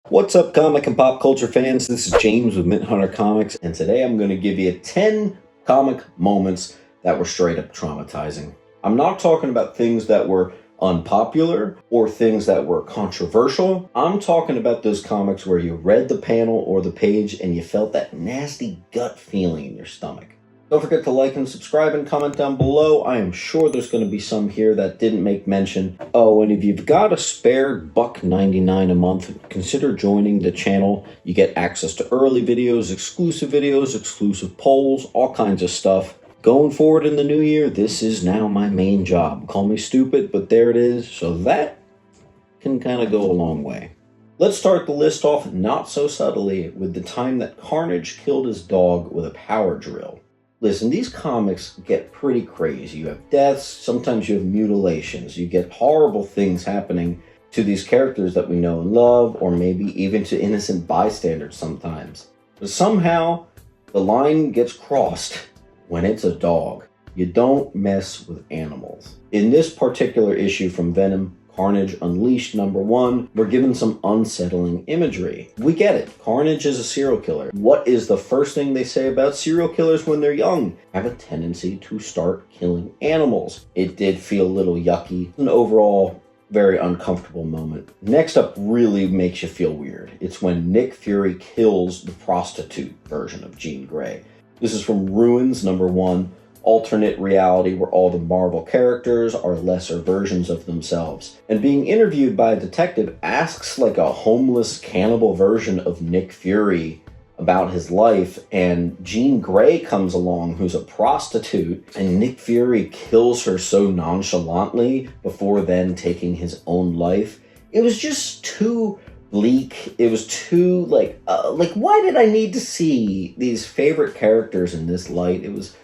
What's up, comic and pop culture fans? This is James with Mint Hunter Comics, and today I'm going to give you 10 comic moments that were straight up traumatizing. I'm not talking about things that were unpopular or things that were controversial. I'm talking about those comics where you read the panel or the page and you felt that nasty gut feeling in your stomach. Don't forget to like and subscribe and comment down below. I am sure there's going to be some here that didn't make mention. Oh, and if you've got a spare $1.99 a month, consider joining the channel. You get access to early videos, exclusive polls, all kinds of stuff. Going forward in the new year, this is now my main job. Call me stupid, but there it is. So that can kind of go a long way. Let's start the list off not so subtly with the time that Carnage killed his dog with a power drill. Listen, these comics get pretty crazy. You have deaths, sometimes you have mutilations. You get horrible things happening to these characters that we know and love, or maybe even to innocent bystanders sometimes. But somehow, the line gets crossed when it's a dog. You don't mess with animals. In this particular issue from Venom Carnage Unleashed #1, we're given some unsettling imagery. We get it. Carnage is a serial killer. What is the first thing they say about serial killers when they're young? Have a tendency to start killing animals. It did feel a little yucky. An overall very uncomfortable moment. Next up really makes you feel weird. It's when Nick Fury kills the prostitute version of Jean Grey. This is from Ruins #1. Alternate reality where all the Marvel characters are lesser versions of themselves. And being interviewed by a detective asks like a homeless cannibal version of Nick Fury about his life, and Jean Grey comes along, who's a prostitute, and Nick Fury kills her so nonchalantly before then taking his own life. It was just too bleak. It was too like why did I need to see these favorite characters in this light? It was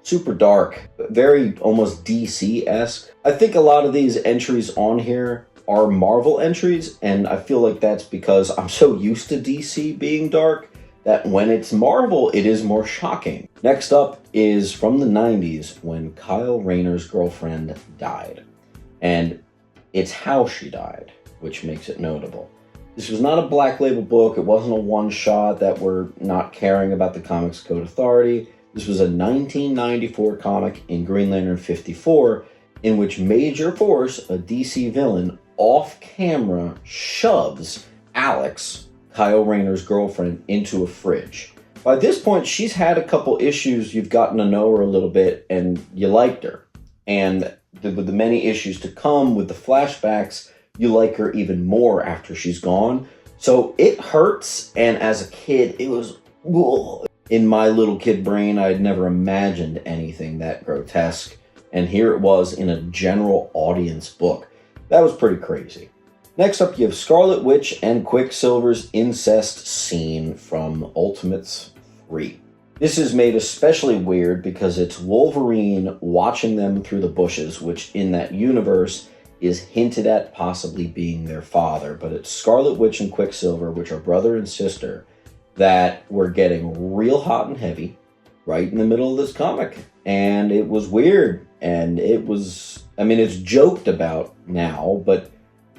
super dark, very almost DC-esque. I think a lot of these entries on here are Marvel entries, and I feel like that's because I'm so used to DC being dark that when it's Marvel, it is more shocking. Next up is from the 90s when Kyle Rayner's girlfriend died. And it's how she died, which makes it notable. This was not a Black Label book. It wasn't a one-shot that we're not caring about the Comics Code Authority. This was a 1994 comic in Green Lantern 54 in which Major Force, a DC villain, off-camera shoves Alex, Kyle Rayner's girlfriend, into a fridge. By this point, she's had a couple issues, you've gotten to know her a little bit, and you liked her. And with the many issues to come, with the flashbacks, you like her even more after she's gone. So it hurts, and as a kid, it was... Ugh. In my little kid brain, I had never imagined anything that grotesque, and here it was in a general audience book. That was pretty crazy. Next up, you have Scarlet Witch and Quicksilver's incest scene from Ultimates 3. This is made especially weird because it's Wolverine watching them through the bushes, which in that universe is hinted at possibly being their father, but it's Scarlet Witch and Quicksilver, which are brother and sister, that were getting real hot and heavy right in the middle of this comic. And it was weird. And it was, I mean, it's joked about now, but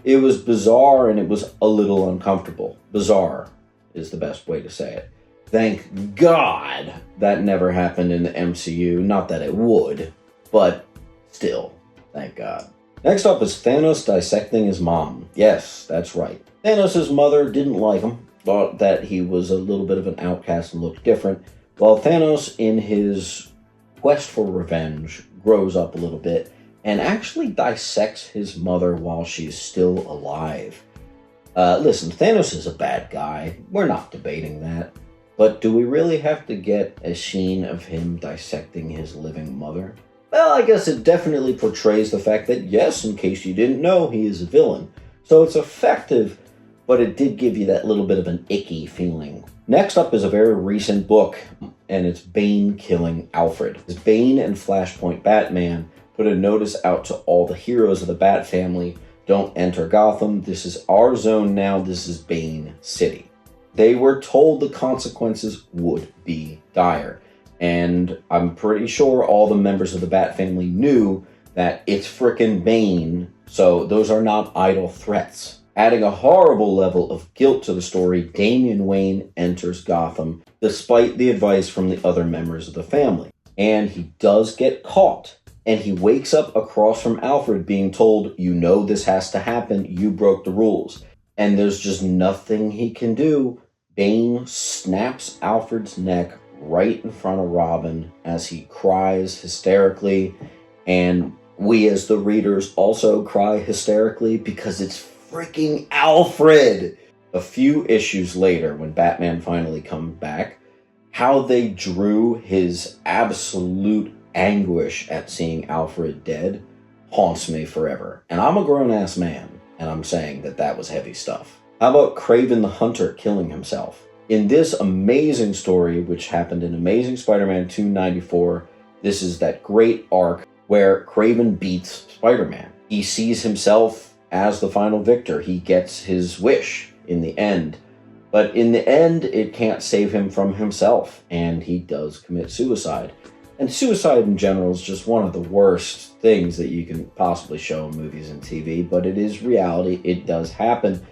it was bizarre and it was a little uncomfortable. Bizarre is the best way to say it. Thank God that never happened in the MCU. Not that it would, but still, thank God. Next up is Thanos dissecting his mom. Yes, that's right. Thanos' mother didn't like him. Thought that he was a little bit of an outcast and looked different, while Thanos, in his quest for revenge, grows up a little bit and actually dissects his mother while she's still alive. Listen, Thanos is a bad guy. We're not debating that. But do we really have to get a scene of him dissecting his living mother? Well, I guess it definitely portrays the fact that, yes, in case you didn't know, he is a villain. So it's effective, but it did give you that little bit of an icky feeling. Next up is a very recent book, and it's Bane killing Alfred. As Bane and Flashpoint Batman put a notice out to all the heroes of the Bat family, don't enter Gotham, this is our zone now, this is Bane City. They were told the consequences would be dire, and I'm pretty sure all the members of the Bat family knew that it's frickin' Bane, so those are not idle threats. Adding a horrible level of guilt to the story, Damian Wayne enters Gotham despite the advice from the other members of the family. And he does get caught. And he wakes up across from Alfred being told, you know this has to happen, you broke the rules. And there's just nothing he can do. Bane snaps Alfred's neck right in front of Robin as he cries hysterically. And we as the readers also cry hysterically because it's freaking Alfred! A few issues later, when Batman finally comes back, how they drew his absolute anguish at seeing Alfred dead haunts me forever. And I'm a grown-ass man, and I'm saying that that was heavy stuff. How about Craven the Hunter killing himself? In this amazing story, which happened in Amazing Spider-Man 294, this is that great arc where Craven beats Spider-Man. He sees himself as the final victor. He gets his wish in the end. But in the end, it can't save him from himself, and he does commit suicide. And suicide in general is just one of the worst things that you can possibly show in movies and TV, but it is reality. It does happen.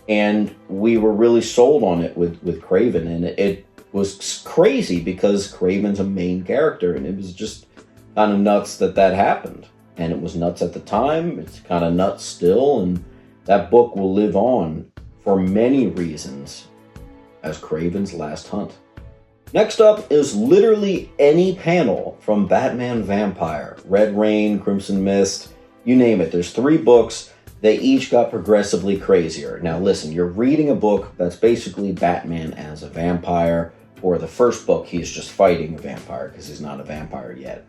And we were really sold on it with Craven, and it was crazy because Craven's a main character, and it was just kind of nuts that that happened. And it was nuts at the time. It's kind of nuts still, and that book will live on for many reasons as Craven's last hunt. Next up is literally any panel from Batman Vampire. Red Rain, Crimson Mist, you name it. There's 3 books. They each got progressively crazier. Now listen, you're reading a book that's basically Batman as a vampire. Or the first book, he's just fighting a vampire because he's not a vampire yet.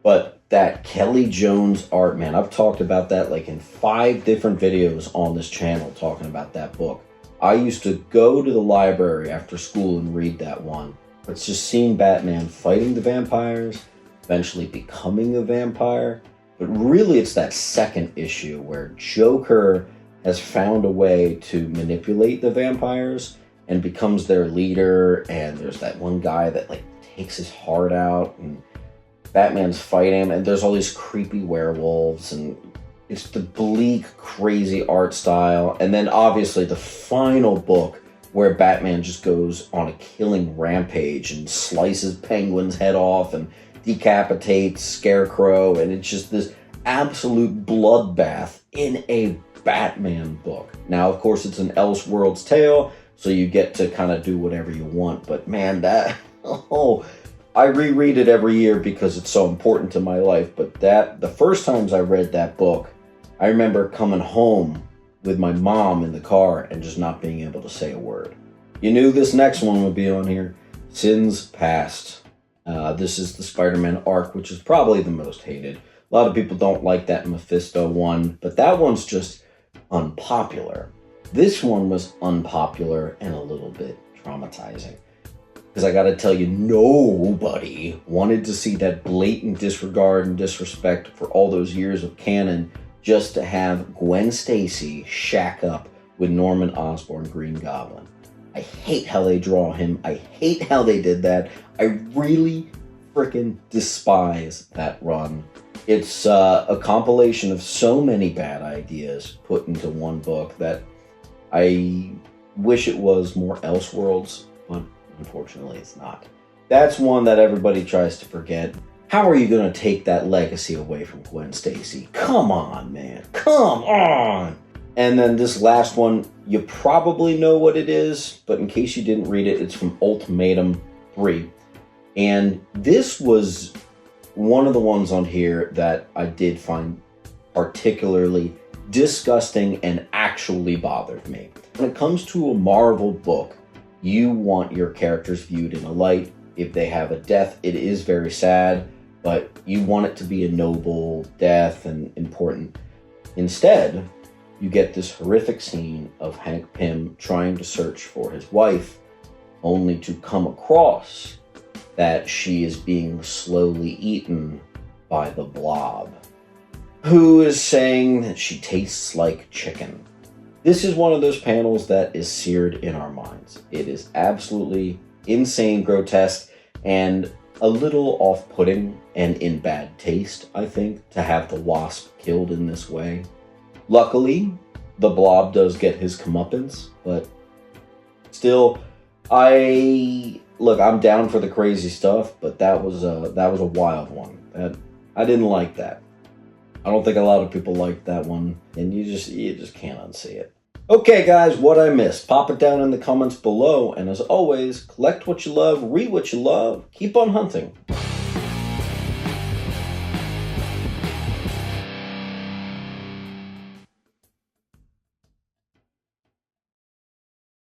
But that Kelly Jones art, man, I've talked about that like in 5 different videos on this channel talking about that book. I used to go to the library after school and read that one. It's just seeing Batman fighting the vampires, eventually becoming a vampire. But really it's that second issue where Joker has found a way to manipulate the vampires and becomes their leader. And there's that one guy that like takes his heart out and Batman's fighting him. And there's all these creepy werewolves and it's the bleak, crazy art style. And then obviously the final book where Batman just goes on a killing rampage and slices Penguin's head off and decapitates Scarecrow, and it's just this absolute bloodbath in a Batman book. Now, of course, it's an Elseworlds tale, so you get to kind of do whatever you want, but man, that, I reread it every year because it's so important to my life, but the first times I read that book, I remember coming home with my mom in the car and just not being able to say a word. You knew this next one would be on here. Sins Past. This is the Spider-Man Arc, which is probably the most hated. A lot of people don't like that Mephisto one, but that one's just unpopular. This one was unpopular and a little bit traumatizing. Because I gotta tell you, nobody wanted to see that blatant disregard and disrespect for all those years of canon just to have Gwen Stacy shack up with Norman Osborn Green Goblin. I hate how they draw him. I hate how they did that. I really freaking despise that run. It's a compilation of so many bad ideas put into one book that I wish it was more Elseworlds, but unfortunately it's not. That's one that everybody tries to forget. How are you going to take that legacy away from Gwen Stacy? Come on, man. Come on! And then this last one, you probably know what it is, but in case you didn't read it, it's from Ultimatum 3. And this was one of the ones on here that I did find particularly disgusting and actually bothered me. When it comes to a Marvel book, you want your characters viewed in a light. If they have a death, it is very sad, but you want it to be a noble death and important. Instead, you get this horrific scene of Hank Pym trying to search for his wife, only to come across that she is being slowly eaten by the Blob, who is saying that she tastes like chicken. This is one of those panels that is seared in our minds. It is absolutely insane, grotesque, and a little off-putting and in bad taste, I think, to have the Wasp killed in this way. Luckily, the Blob does get his comeuppance, but still, look, I'm down for the crazy stuff, but that was a wild one. I didn't like that. I don't think a lot of people liked that one, and you just can't unsee it. Okay, guys, what I missed? Pop it down in the comments below, and as always, collect what you love, read what you love, keep on hunting.